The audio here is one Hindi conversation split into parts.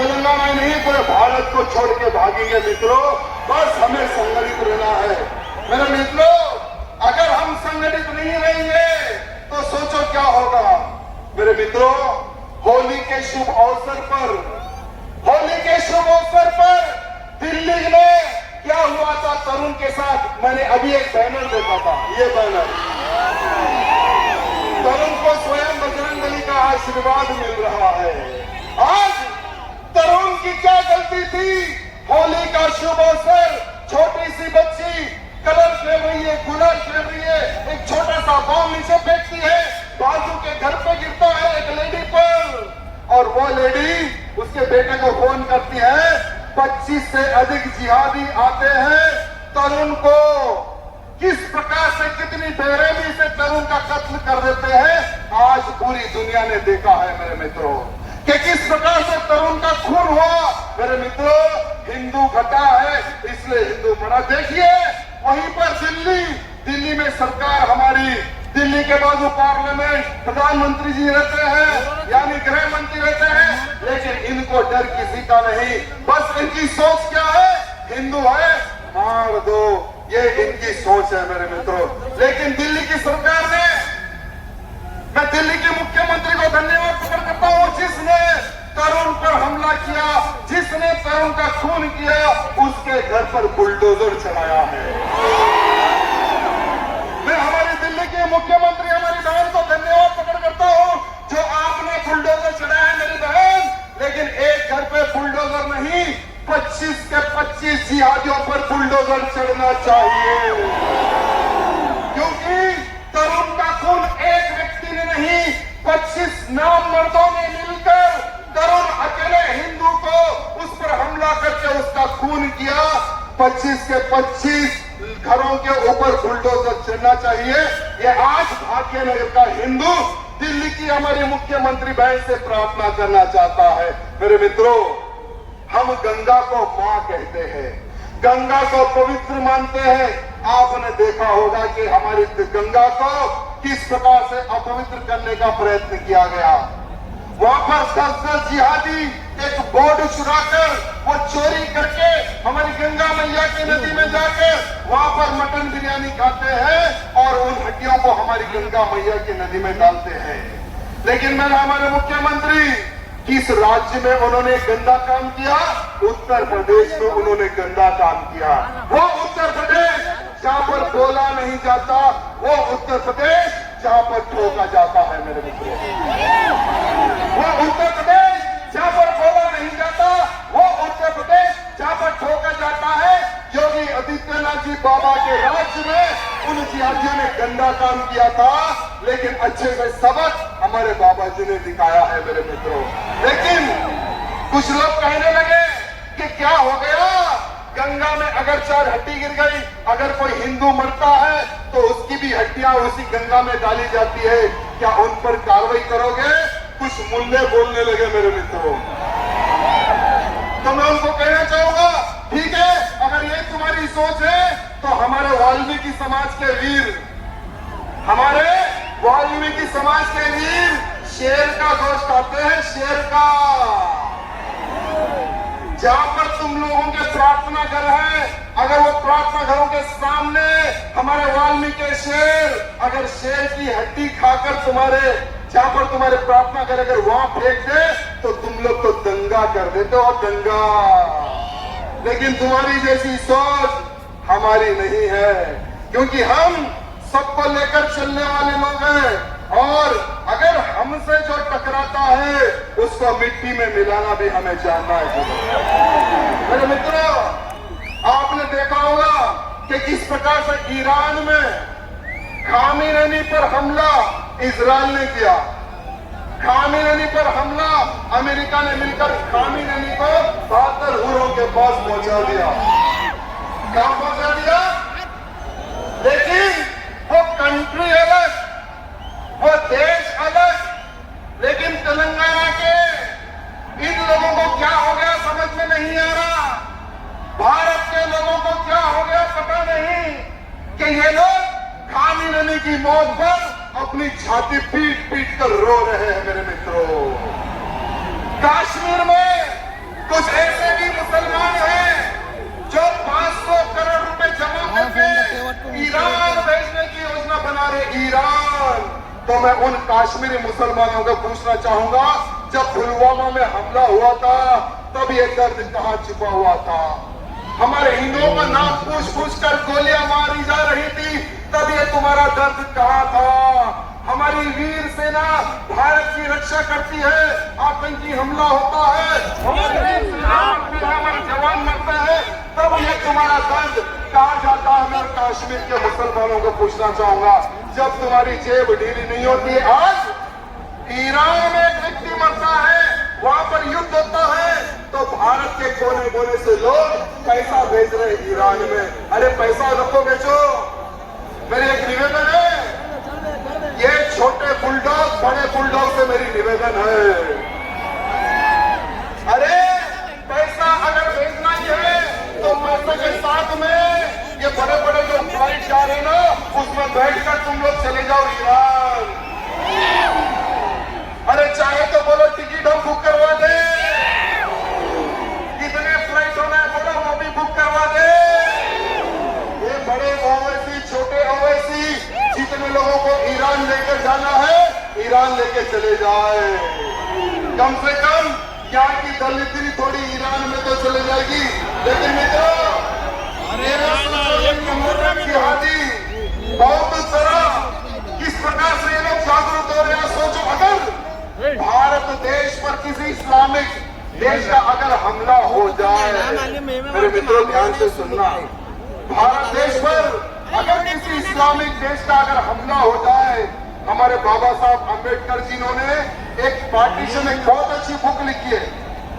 तेलंगाना ही नहीं पूरे भारत को छोड़ के भागेंगे मित्रों। बस हमें संगठित रहना है मेरे मित्रों। अगर हम संगठित नहीं रहेंगे तो सोचो क्या होगा मेरे मित्रों। होली के शुभ अवसर पर दिल्ली में क्या हुआ था तरुण के साथ, मैंने अभी एक बैनर देखा था। ये बैनर तरुण को स्वयं बजरंगबली का आशीर्वाद मिल रहा है। आज तरुण की क्या गलती थी? होली का शुभ अवसर, छोटी सी बच्ची कलर खेल रही है, गुलाल खेल रही है, एक छोटा सा बॉम्ब नीचे फेंकती है, बाजू के घर पे गिरता है एक लेडी पर, और वो लेडी उसके बेटे को फोन करती है। 25 से अधिक जिहादी आते हैं, तरुण को किस प्रकार से कितनी बेरहमी से तरुण का कत्ल कर देते हैं। आज पूरी दुनिया ने देखा है मेरे मित्रों कि किस प्रकार से तरुण का खून हुआ मेरे मित्रों। हिंदू घटा है इसलिए हिंदू मरा। देखिए वहीं पर दिल्ली में सरकार हमारी, दिल्ली के बाजू पार्लियामेंट, प्रधानमंत्री जी रहते हैं यानी गृह मंत्री रहते हैं, लेकिन इनको डर किसी का नहीं। बस इनकी सोच क्या है? हिंदू है मार दो, ये इनकी सोच है मेरे मित्रों। लेकिन दिल्ली की सरकार ने, मैं दिल्ली के मुख्यमंत्री को धन्यवाद प्रकट करता हूं जिसने तरुण पर हमला किया, जिसने तरुण का खून किया, उसके घर पर बुलडोजर चलाया है। मैं हमारी दिल्ली के मुख्यमंत्री हमारी बहन को धन्यवाद प्रकट करता हूं जो आपने बुलडोजर चढ़ाया है मेरी बहन। लेकिन एक घर पे बुलडोजर नहीं, 25 के 25 जिहादियों पर बुलडोजर चढ़ना चाहिए, क्योंकि तरुण का खून एक व्यक्ति ने नहीं, 25 नाम मर्दों ने मिलकर तरुण अकेले हिंदू को उस पर हमला करके उसका खून किया। 25 के 25 घरों के ऊपर बुलडोजर चढ़ना चाहिए। ये आज भाग्यनगर का हिंदू दिल्ली की हमारी मुख्यमंत्री बहन से प्रार्थना करना चाहता है। मेरे मित्रों, हम गंगा को मां कहते हैं, गंगा को पवित्र मानते हैं। आपने देखा होगा कि हमारी गंगा को किस प्रकार से अपवित्र करने का प्रयत्न किया गया। वहां पर 10 जिहादी एक बोर्ड चुराकर वो चोरी करके हमारी गंगा मैया की नदी में जाकर वहां पर मटन बिरयानी खाते हैं और उन हड्डियों को हमारी गंगा मैया की नदी में डालते हैं। लेकिन मैंने हमारे मुख्यमंत्री किस राज्य में उन्होंने गंदा काम किया? उत्तर प्रदेश में उन्होंने गंदा काम किया। वो उत्तर प्रदेश जहां पर बोला नहीं जाता, वो उत्तर प्रदेश जहां पर ठोका जाता है मेरे मित्रों। वो उत्तर प्रदेश जहां पर बोला नहीं जाता, वो उत्तर प्रदेश जहां पर ठोका जाता है। योगी आदित्यनाथ जी बाबा के राज्य में उन जिहादियों ने गंदा काम किया था, लेकिन अच्छे से सबक हमारे बाबा जी ने दिखाया है मेरे मित्रों। लेकिन कुछ लोग कहने लगे कि क्या हो गया, गंगा में अगर 4 हड्डी गिर गई, अगर कोई हिंदू मरता है तो उसकी भी हड्डियां उसी गंगा में डाली जाती है, क्या उन पर कार्रवाई करोगे? कुछ मुल्ले बोलने लगे मेरे मित्रों। तो मैं उनको कहना चाहूंगा, ठीक है, अगर ये तुम्हारी सोच है तो हमारे वाल्मीकि समाज के वीर, हमारे वाल्मीकि समाज के वीर शेर का गोश्त खाते हैं, शेर का। जहां पर तुम लोगों के प्रार्थना घर है, अगर वो प्रार्थना घरों के सामने हमारे वाल्मीकि शेर, अगर शेर की हड्डी खाकर तुम्हारे जहां पर तुम्हारे प्रार्थना घर अगर वहां फेंक दे तो तुम लोग तो दंगा कर देते हो, दंगा। लेकिन तुम्हारी जैसी सोच हमारी नहीं है, क्योंकि हम सबको लेकर चलने वाले लोग हैं। और अगर हमसे जो टकराता है उसको मिट्टी में मिलाना भी हमें जानना है। मेरे मित्रों, आपने देखा होगा कि किस प्रकार से ईरान में खामेनी पर हमला इजराइल ने किया। खामेनी पर हमला अमेरिका ने मिलकर खामेनी को 72 हुरों के पास पहुंचा दिया। कहां पहुंचा दिया? लेकिन वो कंट्री अलग, वो देश अलग, लेकिन तेलंगाना के इन लोगों को क्या हो गया समझ में नहीं आ रहा। भारत के लोगों को क्या हो गया पता नहीं कि ये लोग खामेनी की मौत पर अपनी छाती पीट पीट कर रो रहे हैं मेरे मित्रों। कश्मीर में मैं उन कश्मीरी मुसलमानों को पूछना चाहूंगा, जब पुलवामा में हमला हुआ था तब ये दर्द कहां छिपा हुआ था? हमारे हिंदुओं का नाम पूछ कर गोलियां मारी जा रही थी, तब ये तुम्हारा दर्द कहां था? हमारी वीर सेना भारत की रक्षा करती है, आतंकी हमला होता है, हमारे जवान मरता है, तब ये तुम्हारा दर्द कहां जाता है? मैं कश्मीर के मुसलमानों को पूछना चाहूंगा, जब तुम्हारी जेब ढीली नहीं होती। आज ईरान में एक व्यक्ति मरता है, वहां पर युद्ध होता है, तो भारत के कोने कोने से लोग पैसा भेज रहे ईरान में। अरे पैसा रखो, बेचो। मेरी एक निवेदन है, ये छोटे बुलडॉग बड़े बुलडॉग से मेरी निवेदन है, अरे पैसा अगर भेजना ही है तो पैसे के साथ में ये बड़े बड़े जो फ्लाइट जा रहे ना, उसमें बैठकर तुम लोग चले जाओ ईरान। अरे चाहे तो बोलो टिकट हम बुक करवा दे, कितने फ्लाइट होना है बोलो, वो भी बुक करवा दे। ये बड़े ओवैसी छोटे ओवैसी जितने लोगों को ईरान लेकर जाना है, ईरान लेके चले जाए। कम से कम यहाँ की दलितरी थोड़ी ईरान में तो चले जाएगी, लेकिन मित्रों बहुत सारा किस प्रकार से ये लोग जागरूक हो रहे हैं। सोचो, अगर भारत देश पर किसी इस्लामिक देश का अगर हमला हो जाए, मेरे मित्रों ध्यान से सुनना, भारत देश पर अगर किसी इस्लामिक देश का अगर हमला हो जाए, हमारे बाबा साहब अम्बेडकर जी ने एक पार्टीशन, एक बहुत अच्छी बुक लिखी है।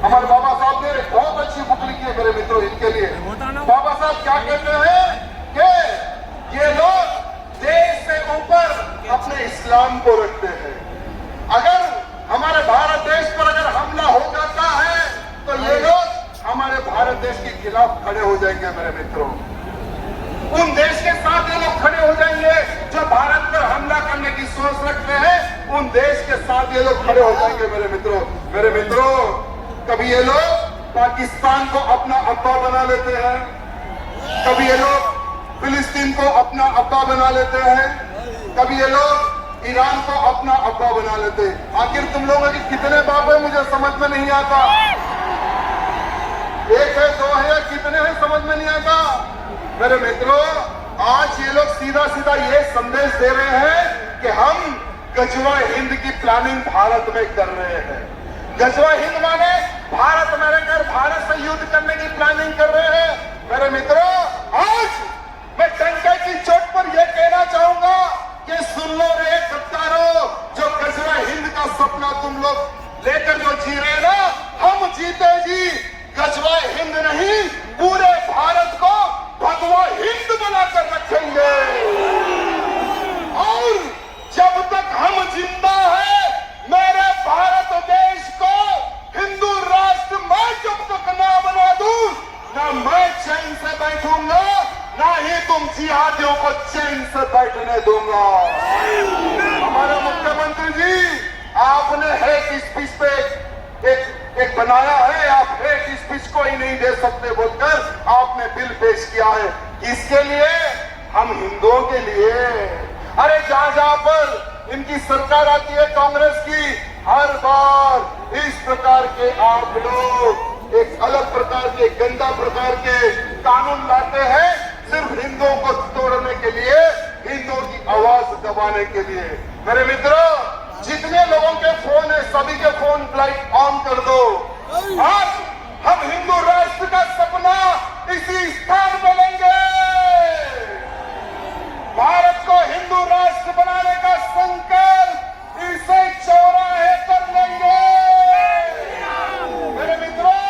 हमारे बाबा साहब ने एक बहुत अच्छी बुक लिखी है मेरे मित्रों, इनके लिए बाबा साहब क्या कहते हैं कि ये लोग देश से ऊपर अपने इस्लाम को रखते हैं। अगर हमारे भारत देश पर अगर हमला हो जाता है तो ये लोग हमारे भारत देश के खिलाफ खड़े हो जाएंगे मेरे मित्रों। उन देश के साथ ये लोग खड़े हो जाएंगे जो भारत पर हमला करने की सोच रखते हैं, उन देश के साथ ये लोग खड़े हो जाएंगे मेरे मित्रों। मेरे मित्रों, कभी ये लोग पाकिस्तान को अपना अब्बा बना लेते हैं, कभी ये लोग फिलिस्तीन को अपना अब्बा बना लेते हैं, कभी ये लोग ईरान को अपना अब्बा बना लेते हैं। आखिर तुम लोगों के कितने बाप है मुझे समझ में नहीं आता। एक है, दो है, कितने हैं समझ में नहीं आता। मेरे मित्रों, आज ये लोग सीधा सीधा ये संदेश दे रहे हैं कि हम गजवा हिंद की प्लानिंग भारत में कर रहे हैं। गजवा हिंद माने भारत में रहकर भारत से युद्ध करने की प्लानिंग कर रहे हैं। मेरे मित्रों, आज मैं डंके की चोट पर यह कहना चाहूंगा कि सुन लो रे गद्दारों, जो गजवा हिंद का सपना तुम लोग लेकर जो जी रहे ना, हम जीते जी गजवा हिंद नहीं, पूरे भारत को भगवा हिंद बनाकर रखेंगे। और जब तक हम जिंदा है, मेरे भारत देश को हिंदू राष्ट्र मैं जब तक ना बना दूं, ना मैं चैन से बैठूंगा, ना ही तुम जिहादियों को चैन से बैठने दूंगा। हमारे मुख्यमंत्री जी, आपने हेट स्पीच पे एक बनाया है, आप हेट स्पीच को ही नहीं दे सकते बोलकर आपने बिल पेश किया है। इसके लिए हम हिंदुओं के लिए, अरे जहां जहां पर इनकी सरकार आती है कांग्रेस की, हर बार इस प्रकार के आप लोग एक अलग प्रकार के गंदा प्रकार के कानून लाते हैं, सिर्फ हिंदुओं को तोड़ने के लिए, हिंदुओं की आवाज दबाने के लिए। मेरे मित्रों, जितने लोगों के फोन है सभी के फोन लाइट ऑन कर दो। आज हम हिंदू राष्ट्र का सपना इसी स्थान में लेंगे। भारत को हिंदू राष्ट्र बनाने का संकल्प इसे चौराहे पर लेंगे। मेरे मित्रों,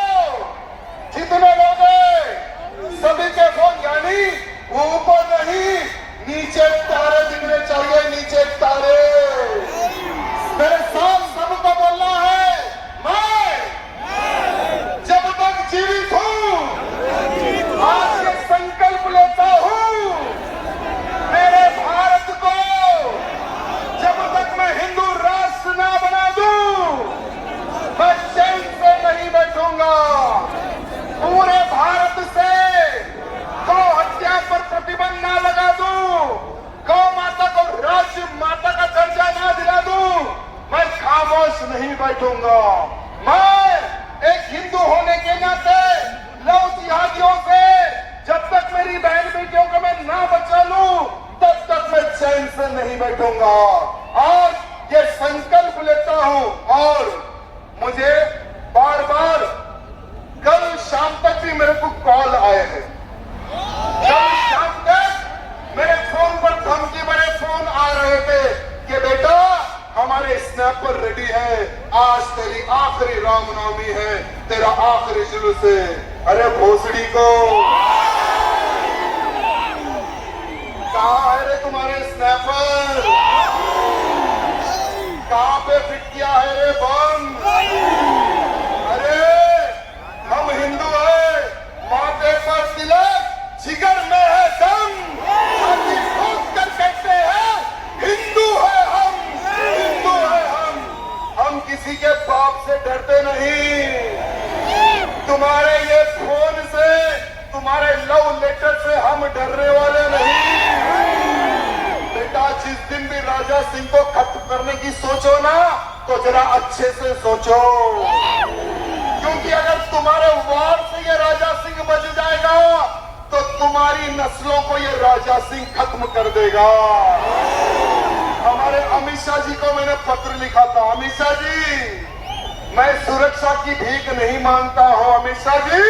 जितने लोग हैं सभी के फोन, यानी ऊपर नहीं नीचे तारे दिखने चाहिए, नीचे तारे। मेरे साथ सबको बोलना है, मैं मैं एक हिंदू होने के नाते लव जिहादियों से जब तक मेरी बहन बेटियों को मैं ना बचा लूं तब तक मैं चैन से नहीं बैठूंगा। आज ये संकल्प लेता हूं और मुझे बार बार कल शाम तक भी मेरे को कॉल आए हैं। कल शाम तक मेरे फोन पर धमकी भरे फोन आ रहे थे कि बेटा हमारे स्नैपर रेडी है, आज तेरी आखिरी रामनवमी है, तेरा आखिरी जुलूस है। अरे भोसड़ी को कहाँ है रे तुम्हारे स्नैपर? कहाँ पे फिट किया है रे बम? अरे हम हिंदू है, माथे पर तिलक, जिगर में है दम, छाती ठोक कर कहते हैं हिंदू है हम, हिंदू है हम किसी के बाप से डरते नहीं। तुम्हारे ये फोन से, तुम्हारे लव लेटर से हम डरने वाले नहीं। बेटा जिस दिन भी राजा सिंह को खत्म करने की सोचो ना तो जरा अच्छे से सोचो, क्योंकि अगर तुम्हारे वार से ये राजा सिंह बच जाएगा तो तुम्हारी नस्लों को ये राजा सिंह खत्म कर देगा। हमारे अमित शाह जी को मैंने पत्र लिखा था, अमित शाह जी मैं सुरक्षा की भीख नहीं मांगता हूं, अमित शाह जी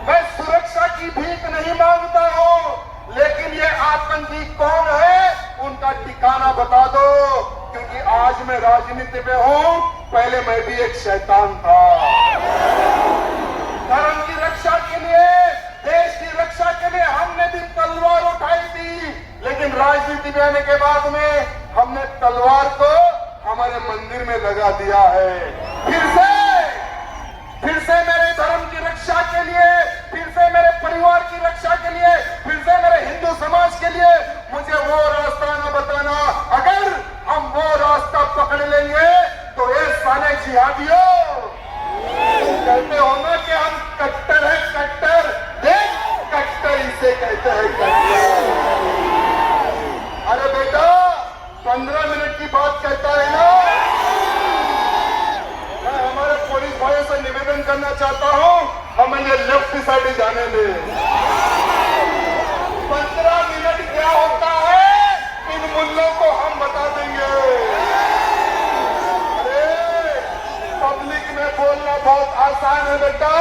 मैं सुरक्षा की भीख नहीं मांगता हूं, लेकिन ये आतंकी कौन है उनका ठिकाना बता दो, क्योंकि आज मैं राजनीति में हूं, पहले मैं भी एक शैतान था। धर्म की रक्षा के लिए, देश की रक्षा के लिए हमने भी तलवार उठाई थी, लेकिन राजनीति में आने के बाद में हमने तलवार को हमारे मंदिर में लगा दिया है। फिर से मेरे धर्म की रक्षा के लिए, फिर से मेरे परिवार की रक्षा के लिए, फिर से मेरे हिंदू समाज के लिए मुझे वो रास्ता न बताना। अगर हम वो रास्ता पकड़ लेंगे तो ये साले जिहादियों कहते हो ना कि हम कट्टर है, कट्टर, देख कट्टर इसे कहते हैं, कट्टर। अरे बेटा 15 मिनट की बात कहता है ना, मैं हमारे पुलिस भाइयों से निवेदन करना चाहता हूं, हमें ये लेफ्ट साइड जाने दे। 15 मिनट क्या होता है इन मुल्लों को हम बता देंगे। अरे पब्लिक में बोलना बहुत आसान है बेटा,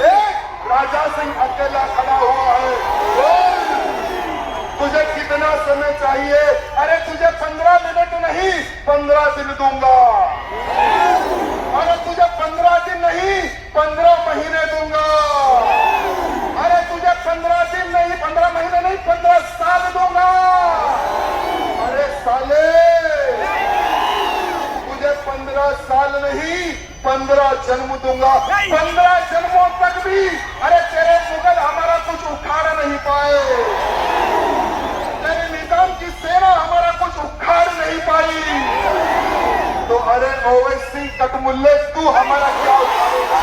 एक राजा सिंह अकेला खड़ा हुआ है, बोल तुझे कितना समय चाहिए? अरे तुझे 15 मिनट नहीं 15 दिन दूंगा। अरे तुझे 15 दिन नहीं 15 महीने दूंगा। अरे तुझे 15 दिन नहीं 15 महीने नहीं 15 साल दूंगा। अरे साले तुझे 15 साल नहीं 15 जन्म दूंगा। 15 जन्मों तक भी अरे तेरे मुगल हमारा कुछ उखाड़ नहीं पाए, तेरे निजाम की सेना हमारा कुछ उखाड़ नहीं पाई, तो अरे ओवैसी कटमुल्ले तू हमारा क्या उखाड़ेगा?